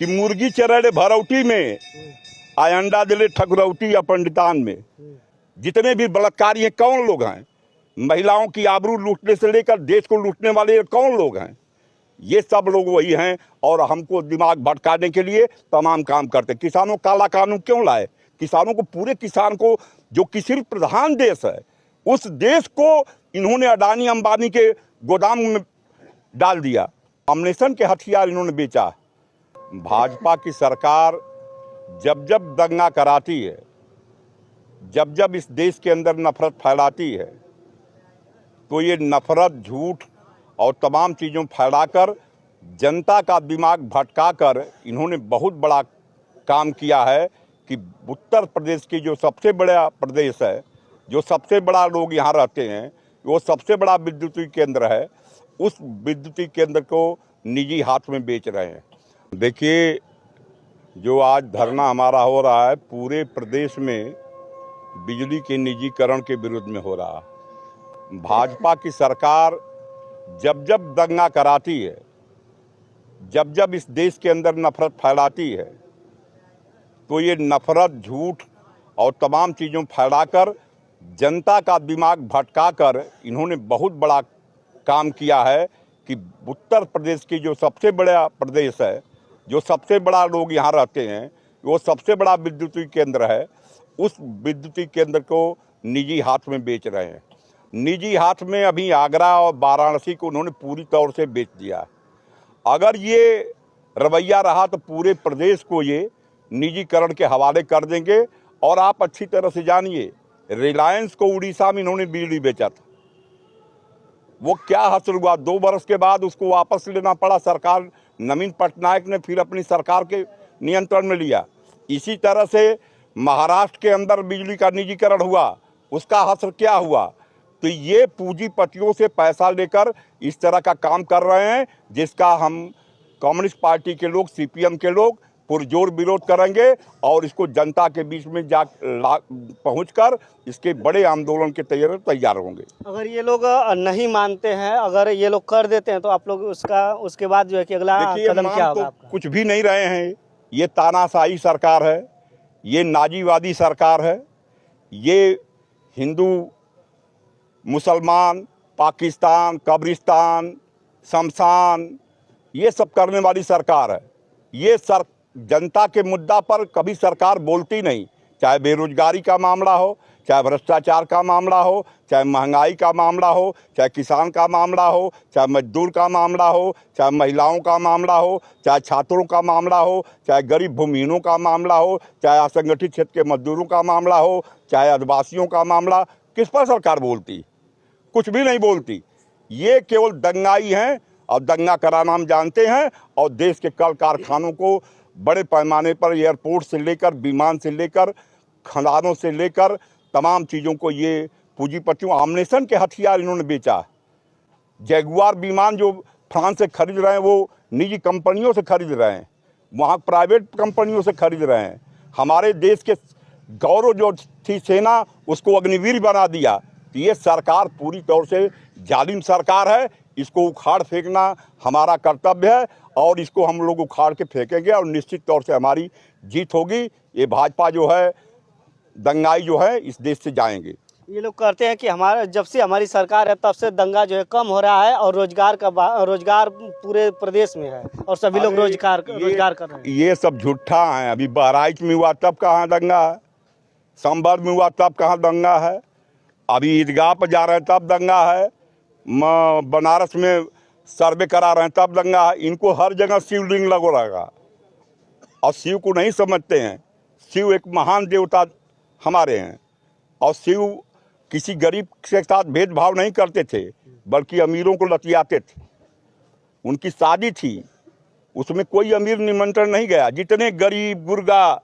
कि मुर्गी चरड़े भरौटी में आय अंडा दिले ठकुरौटी या पंडितान में। जितने भी बलात्कारी हैं कौन लोग हैं? महिलाओं की आबरू लूटने से लेकर देश को लूटने वाले कौन लोग हैं? ये सब लोग वही हैं और हमको दिमाग भटकाने के लिए तमाम काम करते। किसानों काला कानून क्यों लाए? किसानों को, पूरे किसान को, जो कृषि प्रधान देश है उस देश को इन्होंने अडानी अंबानी के गोदाम में डाल दिया। अमनेशन के हथियार इन्होंने बेचा। भाजपा की सरकार जब जब दंगा कराती है, जब जब इस देश के अंदर नफरत फैलाती है, तो ये नफरत, झूठ और तमाम चीज़ों फैलाकर जनता का दिमाग भटकाकर इन्होंने बहुत बड़ा काम किया है कि उत्तर प्रदेश की जो सबसे बड़ा प्रदेश है, जो सबसे बड़ा लोग यहाँ रहते हैं, वो सबसे बड़ा विद्युतीय केंद्र है, उस विद्युतीय केंद्र को निजी हाथ में बेच रहे हैं। देखिए, जो आज धरना हमारा हो रहा है पूरे प्रदेश में बिजली के निजीकरण के विरुद्ध में हो रहा है। भाजपा की सरकार जब जब दंगा कराती है, जब जब इस देश के अंदर नफरत फैलाती है, तो ये नफरत, झूठ और तमाम चीज़ों फैलाकर जनता का दिमाग भटकाकर इन्होंने बहुत बड़ा काम किया है कि उत्तर प्रदेश की जो सबसे बड़ा प्रदेश है, जो सबसे बड़ा लोग यहाँ रहते हैं, वो सबसे बड़ा विद्युतीय केंद्र है, उस विद्युतीय केंद्र को निजी हाथ में बेच रहे हैं। निजी हाथ में अभी आगरा और वाराणसी को उन्होंने पूरी तौर से बेच दिया। अगर ये रवैया रहा तो पूरे प्रदेश को ये निजीकरण के हवाले कर देंगे। और आप अच्छी तरह से जानिए, रिलायंस को उड़ीसा में इन्होंने बिजली बेचा था, वो क्या हासिल हुआ? 2 वर्ष के बाद उसको वापस लेना पड़ा। सरकार नवीन पटनायक ने फिर अपनी सरकार के नियंत्रण में लिया। इसी तरह से महाराष्ट्र के अंदर बिजली का निजीकरण हुआ, उसका हासिल क्या हुआ? तो ये पूंजीपतियों से पैसा लेकर इस तरह का काम कर रहे हैं, जिसका हम कम्युनिस्ट पार्टी के लोग, सीपीएम के लोग पुरजोर विरोध करेंगे और इसको जनता के बीच में पहुंचकर इसके बड़े आंदोलन के तैयार होंगे। अगर ये लोग नहीं मानते हैं, अगर ये लोग कर देते हैं, तो आप लोग उसके बाद जो है कि अगला कदम क्या होगा आपका? कुछ भी नहीं रहे हैं। ये तानाशाही सरकार है, ये नाजीवादी सरकार है, ये हिंदू, मुसलमान, पाकिस्तान, कब्रिस्तान, शमशान, ये सब करने वाली सरकार है। ये जनता के मुद्दा पर कभी सरकार बोलती नहीं, चाहे बेरोजगारी का मामला हो, चाहे भ्रष्टाचार का मामला हो, चाहे महंगाई का मामला हो, चाहे किसान का मामला हो, चाहे मजदूर का मामला हो, चाहे महिलाओं का मामला हो, चाहे छात्रों का मामला हो, चाहे गरीब भूमिहीनों का मामला हो, चाहे असंगठित क्षेत्र के मजदूरों का मामला हो, चाहे आदिवासियों का मामला। किस पर सरकार बोलती? कुछ भी नहीं बोलती। ये केवल दंगाई हैं और दंगा कराना हम जानते हैं। और देश के कल कारखानों को बड़े पैमाने पर एयरपोर्ट से लेकर, विमान से लेकर, खदानों से लेकर तमाम चीज़ों को ये पूंजीपतियों, अमनेशन के हथियार इन्होंने बेचा। जैगुआर विमान जो फ्रांस से खरीद रहे हैं वो निजी कंपनियों से खरीद रहे हैं, वहाँ प्राइवेट कंपनियों से खरीद रहे हैं। हमारे देश के गौरव जो थी सेना, उसको अग्निवीर बना दिया। तो ये सरकार पूरी तौर से जालिम सरकार है। इसको उखाड़ फेंकना हमारा कर्तव्य है और इसको हम लोग उखाड़ के फेंकेंगे और निश्चित तौर से हमारी जीत होगी। ये भाजपा जो है, दंगाई जो है, इस देश से जाएंगे। ये लोग कहते हैं कि जब से हमारी सरकार है तब से दंगा जो है कम हो रहा है और रोजगार पूरे प्रदेश में है और सभी लोग रोजगार कर रहे हैं। ये सब झूठा है। अभी बहराइच में हुआ तब कहाँ दंगा है? संभल में हुआ तब कहाँ दंगा है? अभी ईदगाह पर जा रहे हैं तब दंगा है। बनारस में सर्वे करा रहे हैं तब दंगा है। इनको हर जगह शिवलिंग लगो रहेगा और शिव को नहीं समझते हैं। शिव एक महान देवता हमारे हैं और शिव किसी गरीब के साथ भेदभाव नहीं करते थे, बल्कि अमीरों को लतियाते थे। उनकी शादी थी, उसमें कोई अमीर निमंत्रण नहीं गया। जितने गरीब गुरगा,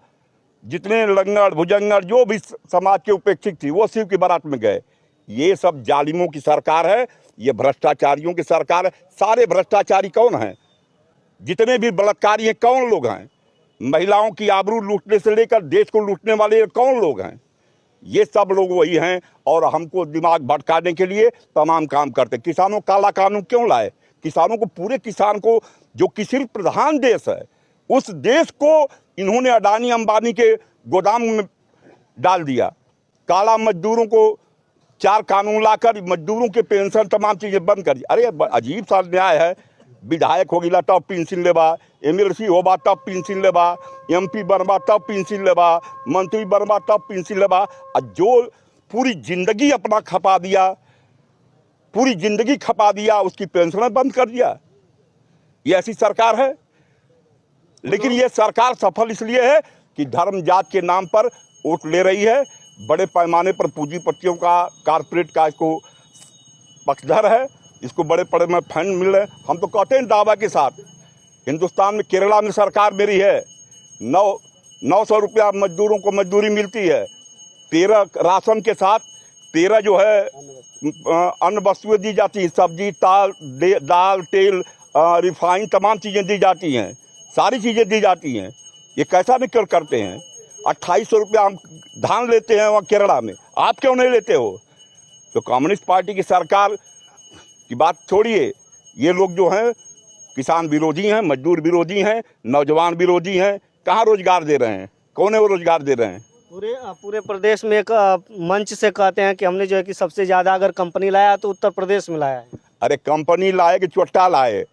जितने लंगड़ भुजंगड़, जो भी समाज के उपेक्षित थी, वो शिव की बारात में गए। ये सब जालिमों की सरकार है, ये भ्रष्टाचारियों की सरकार है। सारे भ्रष्टाचारी कौन हैं? जितने भी बलात्कारी हैं कौन लोग हैं? महिलाओं की आबरू लूटने से लेकर देश को लूटने वाले कौन लोग हैं? ये सब लोग वही हैं और हमको दिमाग भटकाने के लिए तमाम काम करते। किसानों काला कानून क्यों लाए? किसानों को, पूरे किसान को, जो कृषि प्रधान देश है उस देश को इन्होंने अडानी अंबानी के गोदाम में डाल दिया। काला मजदूरों को 4 कानून लाकर मजदूरों के पेंशन तमाम चीज़ें बंद कर दी। अरे अजीब सा न्याय है। विधायक हो गिला तब पेंशन लेबा, MLC होबा तब पेंशन लेबा, MP बनबा तब पेंशन लेबा, मंत्री बनबा तब पेंशन लेबा। और जो पूरी जिंदगी अपना खपा दिया, पूरी जिंदगी खपा दिया, उसकी पेंशन बंद कर दिया। ये ऐसी सरकार है। लेकिन ये सरकार सफल इसलिए है कि धर्म जात के नाम पर वोट ले रही है। बड़े पैमाने पर पूंजीपतियों का, कारपोरेट का इसको पक्षधर है। इसको बड़े बड़े में फंड मिल रहे हैं। हम तो कहते हैं दावा के साथ, हिंदुस्तान में केरला में सरकार मेरी है। 900 रुपया मजदूरों को मजदूरी मिलती है। 13 राशन के साथ 13 जो है अन्य वस्तुएं दी जाती हैं। सब्जी, दाल, तेल, रिफाइन, तमाम चीज़ें दी जाती हैं। सारी चीज़ें दी जाती हैं। ये कैसा निकल करते हैं। 2800 रुपया हम धान लेते हैं वहाँ केरला में, आप क्यों नहीं लेते हो? तो कम्युनिस्ट पार्टी की सरकार की बात छोड़िए। ये लोग जो हैं किसान विरोधी हैं, मजदूर विरोधी हैं, नौजवान विरोधी हैं। कहाँ रोजगार दे रहे हैं? कौन है वो रोजगार दे रहे हैं? पूरे प्रदेश में एक मंच से कहते हैं कि हमने जो है कि सबसे ज़्यादा अगर कंपनी लाया तो उत्तर प्रदेश में लाया है। अरे कंपनी लाए कि चुट्टा लाए?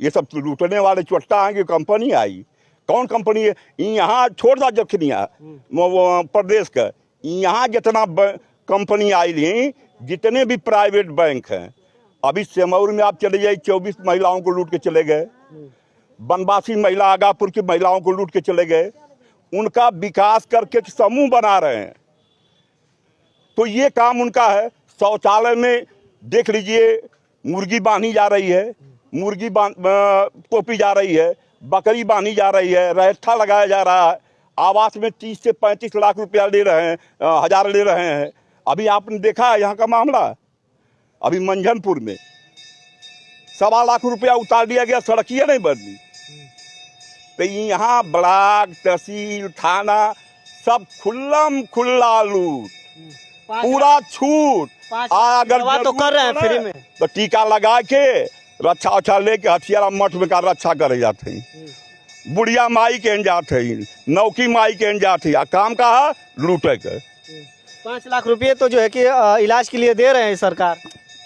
ये सब लूटने वाले चुट्टा हैं कि कंपनी आई? कौन कंपनी है? यहाँ छोड़ दा जखनिया प्रदेश का, यहाँ जितना कंपनी आई थी, जितने भी प्राइवेट बैंक हैं, अभी सेमौर में आप चले जाइए, 24 महिलाओं को लूट के चले गए। बनवासी महिला आगापुर की महिलाओं को लूट के चले गए। उनका विकास करके समूह बना रहे हैं। तो ये काम उनका है। शौचालय में देख लीजिए, मुर्गी बांधी जा रही है, मुर्गी तोपी जा रही है, बकरी बांधी जा रही है, रहठा लगाया जा रहा है। आवास में 30 से 35 लाख रुपया ले रहे हैं, हजार ले रहे हैं। अभी आपने देखा है यहाँ का मामला, अभी मंझनपुर में 1.25 लाख रुपया उतार दिया गया, सड़कियाँ नहीं बदली। तो यहाँ ब्लॉक, तहसील, थाना सब खुल्लम खुल्ला लूट, पूरा छूट। अगर तो कर रहे हैं फ्री में, तो टीका लगा के रक्षा उच्छा लेके हथियारा मठ में का रक्षा करे जाते हैं। बुढ़िया माई के जाते हैं, नौकी माई के जाते हैं। काम का है लूटे के। 5 लाख रुपये तो जो है कि इलाज के लिए दे रहे हैं सरकार।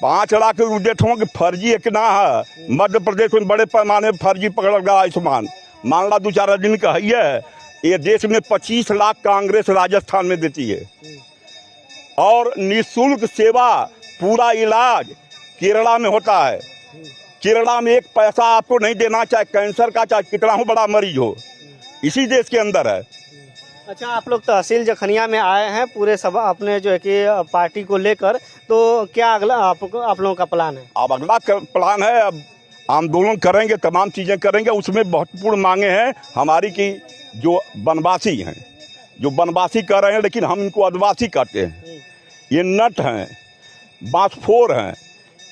5 लाख रुपये कि फर्जी एक ना है। मध्य प्रदेश में बड़े पैमाने फर्जी पकड़ गया आयुष्मान। मान ला 2-4 दिन का है। ये देश में 25 लाख कांग्रेस राजस्थान में देती है। और निःशुल्क सेवा, पूरा इलाज केरला में होता है। केरला में 1 पैसा आपको नहीं देना, चाहे कैंसर का, चाहे कितना हो बड़ा मरीज हो, इसी देश के अंदर है। अच्छा, आप लोग तहसील जखनिया में आए हैं पूरे सब अपने जो है कि पार्टी को लेकर, तो क्या अगला आप लोगों का प्लान है? अब अगला प्लान है, अब आंदोलन करेंगे, तमाम चीज़ें करेंगे। उसमें महत्वपूर्ण मांगे हैं हमारी कि जो बनवासी हैं, जो बनवासी कर रहे हैं, लेकिन हम इनको आदिवासी कहते हैं। ये नट हैं, बांसफोर हैं।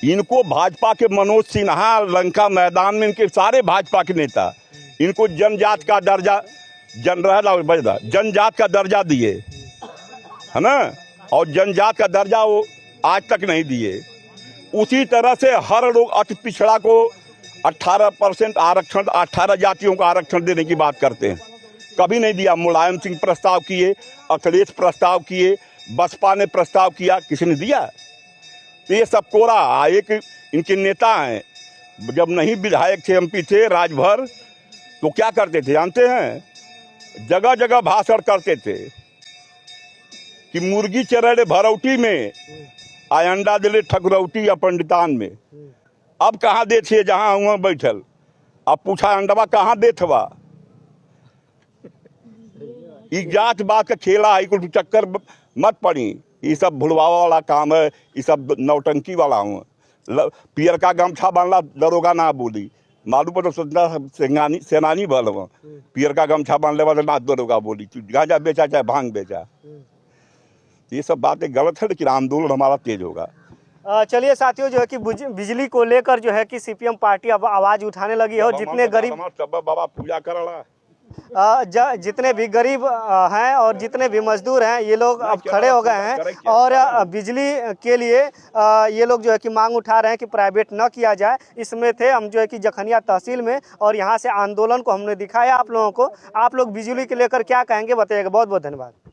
इनको भाजपा के मनोज सिन्हा लंका मैदान में, इनके सारे भाजपा के नेता, इनको जनजात का दर्जा, जनजात का दर्जा दिए, है ना। और जनजात का दर्जा वो आज तक नहीं दिए। उसी तरह से हर लोग अति पिछड़ा को 18% आरक्षण, 18 जातियों का आरक्षण देने की बात करते हैं। कभी नहीं दिया। मुलायम सिंह प्रस्ताव किए, अखिलेश प्रस्ताव किए, बसपा ने प्रस्ताव किया, किसी ने दिया? तो ये सब कोरा एक इनके नेता हैं। जब नहीं विधायक थे, MP थे राजभर, तो क्या करते थे जानते हैं? जगह जगह भाषण करते थे कि मुर्गी चरे भरौटी में, आ अंडा दिले ठकुरौटी या पंडितान में। अब कहाँ दे थे? जहाँ हुआ बैठल। अब पूछा अंडवा कहाँ देथवा? ई जात बात का खेला है, कुछ चक्कर मत पड़ी। ये सब भुलवावा वाला काम है, ये सब नौटंकी वाला हूँ। पियर का गमछा बांधला दरोगा ना बोली, मालूम पर तो सोचना सेनानी भल हुआ। पियर का गमछा बांधने वाले ना दरोगा बोली, गांजा बेचा चाहे भांग बेचा। ये सब बातें गलत है, लेकिन आंदोलन हमारा तेज होगा। चलिए साथियों, जो है कि बिजली को लेकर जो है कि CPM पार्टी अब आवाज उठाने लगी है। और जितने गरीब बाबा पूजा कर रहा जितने भी गरीब हैं और जितने भी मजदूर हैं ये लोग अब खड़े हो गए हैं और बिजली के लिए ये लोग जो है कि मांग उठा रहे हैं कि प्राइवेट न किया जाए। इसमें थे हम जो है कि जखनिया तहसील में और यहाँ से आंदोलन को हमने दिखाया आप लोगों को। आप लोग बिजली के लेकर क्या कहेंगे बताइएगा। बहुत बहुत धन्यवाद।